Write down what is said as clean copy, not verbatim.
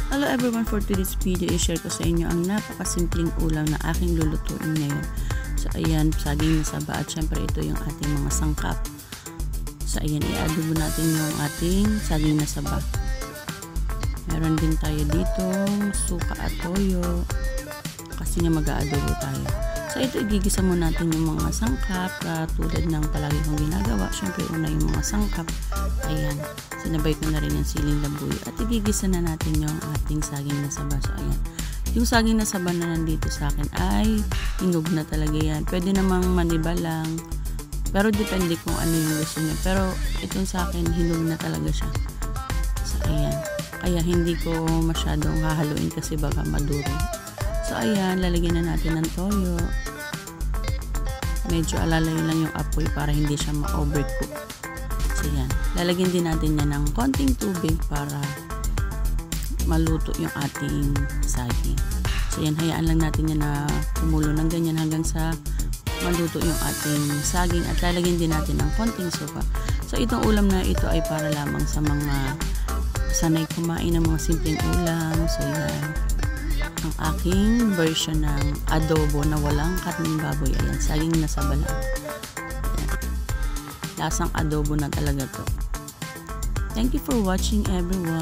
Hello everyone, for today's video, i-share ko sa inyo ang napakasimpleng ulam na aking lulutuin ngayon. So ayan, saging na saba at syempre ito yung ating mga sangkap. So ayan, i-adobo natin yung ating saging na saba. Meron din tayo ditong suka at toyo kasi nga mag-aadobo tayo. So ito, igigisa mo natin yung mga sangkap tulad ng palagi kong ginagawa. Syempre una yung mga sangkap. Ayan, sinabay ko na rin yung siling labuyo at igigisa na natin yung ating saging na saba. So ayan, yung saging na saba na nandito sa akin ay hinog na talaga yan. Pwede namang maniba lang, pero depende kung ano yung gusto niya. Pero itong sa akin, hinog na talaga siya. So ayan, kaya hindi ko masyadong hahaluin kasi baka maduro. So ayan, lalagyan na natin ng toyo. Medyo alalay lang yung apoy para hindi siya ma-overcook. So ayan, lalagyan din natin yan ng konting tubig para maluto yung ating saging. So ayan, hayaan lang natin yan na kumulo ng ganyan hanggang sa maluto yung ating saging at lalagyan din natin ng konting suka. So itong ulam na ito ay para lamang sa mga sanay kumain ng mga simpleng ulam. So ayan, ang aking version ng adobo na walang karneng baboy. Ayan, saging na saba lang. Lasang adobo na talaga to. Thank you for watching everyone.